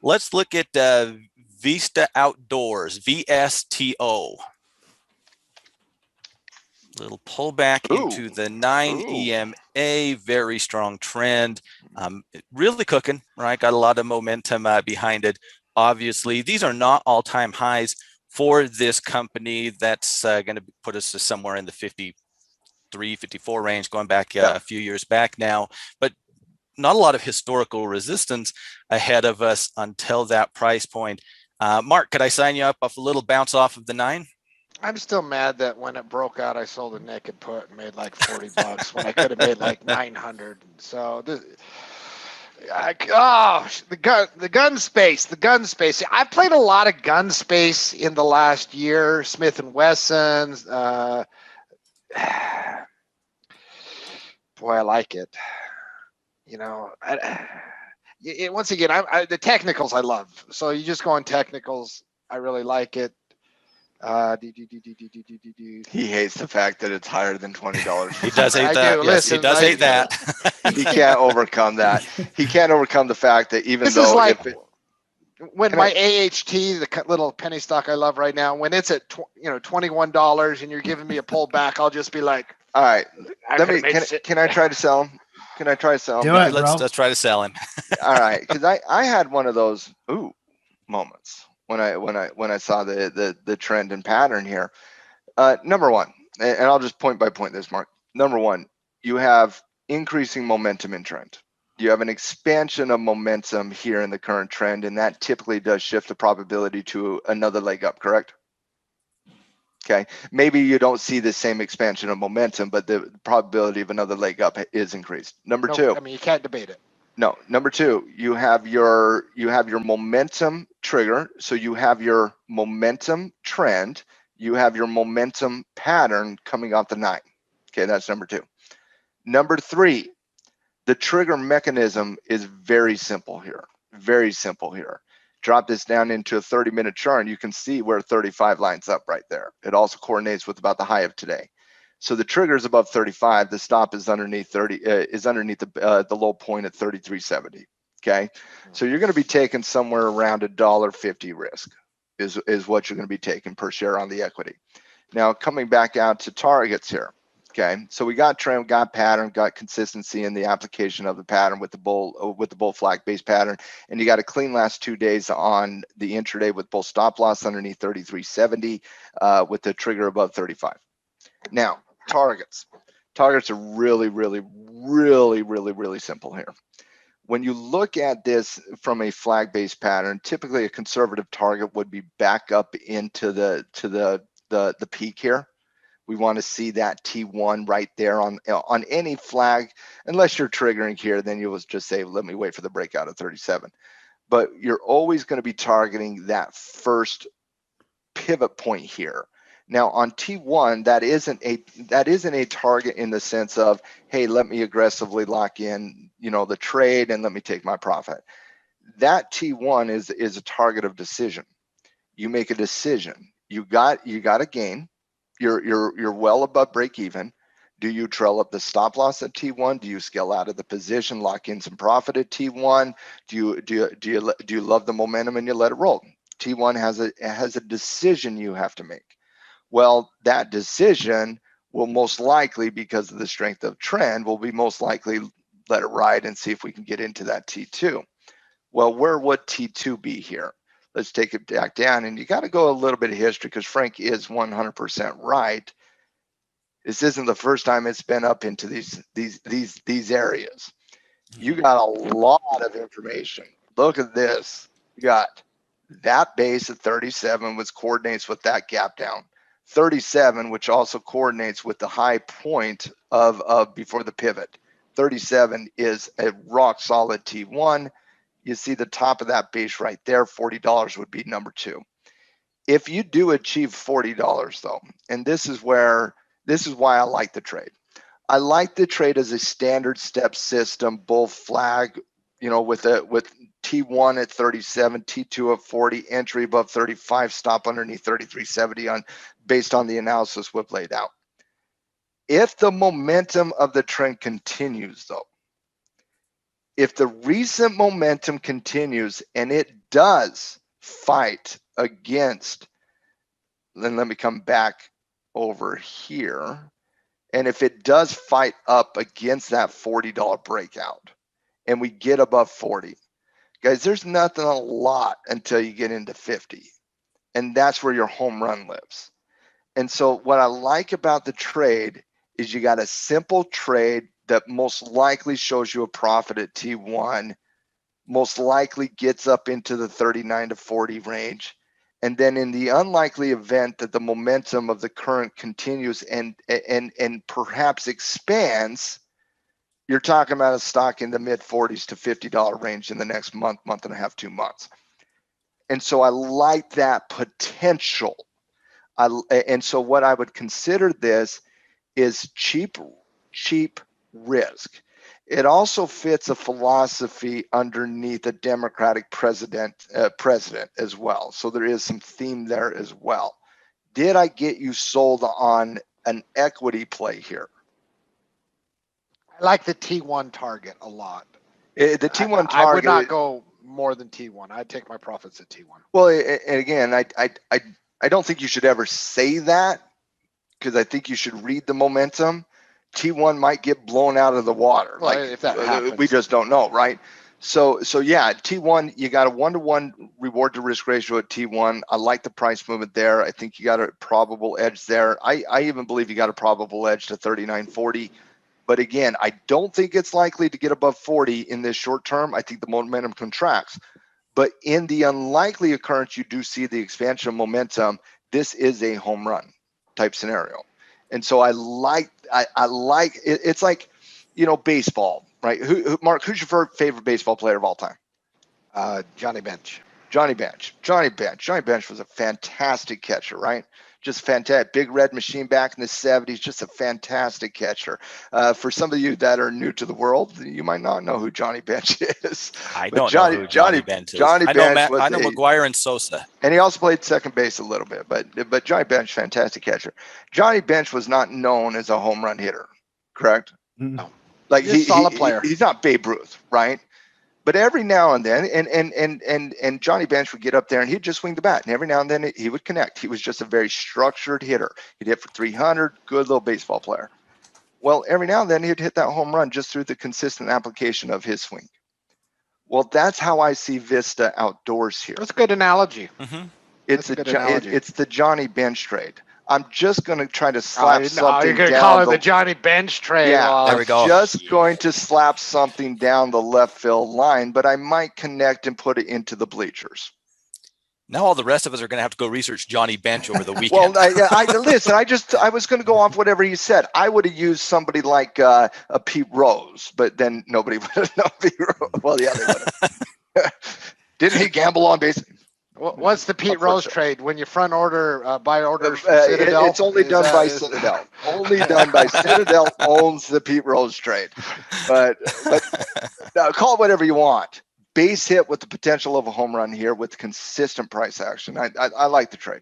Let's look at Vista Outdoors, VSTO. Little pullback into the 9 EMA, very strong trend. Really cooking, right? Got a lot of momentum behind it. Obviously, these are not all-time highs for this company. That's going to put us to somewhere in the 53, 54 range, going back a few years back now. But not a lot of historical resistance ahead of us until that price point. Mark, could I sign you up off a little bounce off of the 9? I'm still mad that when it broke out, I sold a naked put and made like 40 bucks when I could have made like 900. So the gun space. I've played a lot of gun space in the last year. Smith and Wessons. Boy, I like it. You know, once again, the technicals I love. So you just go on technicals. I really like it. He hates the fact that it's higher than $20. He does hate that. Yes, listen, he does hate that. He can't overcome that. He can't overcome the fact that even this though is like when my AHT, the little penny stock I love right now, when it's at $21 and you're giving me a pullback, I'll just be like, all right, can I try to sell him? Can I try to sell him? Do it, let's try to sell him. All right, because I had one of those moments when I saw the trend and pattern here. Number one, and I'll just point by point this, Mark. Number one, you have increasing momentum in trend. You have an expansion of momentum here in the current trend, and that typically does shift the probability to another leg up, correct? Okay, maybe you don't see the same expansion of momentum, but the probability of another leg up is increased. Number two, I mean, you can't debate it. No, number two, you have your momentum trigger. So you have your momentum trend, you have your momentum pattern coming off the 9. Okay, that's number two. Number three, the trigger mechanism is very simple here. Very simple here. Drop this down into a 30-minute chart and you can see where 35 lines up right there. It also coordinates with about the high of today. So the trigger is above 35. The stop is underneath 30. Is underneath the low point at 33.70. Okay, so you're going to be taking somewhere around $1.50 risk is what you're going to be taking per share on the equity. Now coming back out to targets here. Okay, so we got trend, got pattern, got consistency in the application of the pattern with the bull flag based pattern, and you got a clean last 2 days on the intraday with bull stop loss underneath 33.70 with the trigger above 35. Now targets are really simple here. When you look at this from a flag based pattern, typically a conservative target would be back up into the peak here. We want to see that T1 right there on any flag. Unless you're triggering here, then you'll just say, let me wait for the breakout of 37. But you're always going to be targeting that first pivot point here. Now on T1, that isn't a target in the sense of, hey, let me aggressively lock in, the trade and let me take my profit. That T1 is a target of decision. You make a decision. You got a gain. You're well above break even. Do you trail up the stop loss at T1? Do you scale out of the position, lock in some profit at T1? Do you love the momentum and you let it roll? T1 has a decision you have to make. Well, that decision will most likely, because of the strength of trend, will be most likely let it ride and see if we can get into that T2. Well, where would T2 be here? Let's take it back down, and you got to go a little bit of history because Frank is 100% right. This isn't the first time it's been up into these areas. You got a lot of information. Look at this. You got that base at 37, which coordinates with that gap down. 37, which also coordinates with the high point of before the pivot. 37 is a rock solid T1. You see the top of that base right there. $40 would be number 2. If you do achieve $40 though, and this is why I like the trade. I like the trade as a standard step system, bull flag, with T1 at 37, T2 at 40, entry above 35, stop underneath 33.70 based on the analysis we've laid out. If the momentum of the trend continues though, If the recent momentum continues, and it does fight against, then let me come back over here. And if it does fight up against that $40 breakout and we get above 40, guys, there's nothing a lot until you get into 50. And that's where your home run lives. And so what I like about the trade is you got a simple trade that most likely shows you a profit at T1, most likely gets up into the 39 to 40 range. And then in the unlikely event that the momentum of the current continues and perhaps expands, you're talking about a stock in the mid 40s to $50 range in the next month, month and a half, 2 months. And so I like that potential. And so what I would consider this is cheap risk. It also fits a philosophy underneath a Democratic president as well. So there is some theme there as well. Did I get you sold on an equity play here? I like the T1 target a lot. The T1 target. I would not go more than T1. I'd take my profits at T1. Well, and again, I don't think you should ever say that, because I think you should read the momentum. T1 might get blown out of the water. Well, like if that happens, we just don't know, right? So yeah, T1, you got a 1-to-1 reward to risk ratio at T1. I like the price movement there. I think you got a probable edge there. I even believe you got a probable edge to 39.40. But again, I don't think it's likely to get above 40 in this short term. I think the momentum contracts. But in the unlikely occurrence you do see the expansion of momentum, this is a home run type scenario. And so I like it. It's like, baseball, right? Mark, who's your favorite baseball player of all time? Johnny Bench. Johnny Bench was a fantastic catcher, right? Just fantastic. Big red machine back in the 70s, just a fantastic catcher. For some of you that are new to the world, you might not know who Johnny Bench is. I don't know who Johnny Bench is. I know McGuire and Sosa. And he also played second base a little bit, but Johnny Bench, fantastic catcher. Johnny Bench was not known as a home run hitter, correct? No. Like he's a solid player. He's not Babe Ruth, right? But every now and then, and Johnny Bench would get up there and he'd just swing the bat. And every now and then he would connect. He was just a very structured hitter. He'd hit for 300, good little baseball player. Well, every now and then he'd hit that home run just through the consistent application of his swing. Well, that's how I see Vista Outdoors here. That's a good analogy. Mm-hmm. It's the Johnny Bench trade. I'm just going to try to slap something you're going to down. Call it the Johnny Bench trade. Yeah, there we go. Just going to slap something down the left field line, but I might connect and put it into the bleachers. Now all the rest of us are going to have to go research Johnny Bench over the weekend. Well, listen, I was going to go off whatever he said. I would have used somebody like a Pete Rose, but then nobody would have known Pete Rose. Well, yeah, they would have. Didn't he gamble on base? What's the Pete Rose trade? When you front order, buy orders from Citadel? It's only done by Citadel. Only done by Citadel owns the Pete Rose trade. But call it whatever you want. Base hit with the potential of a home run here with consistent price action. I like the trade.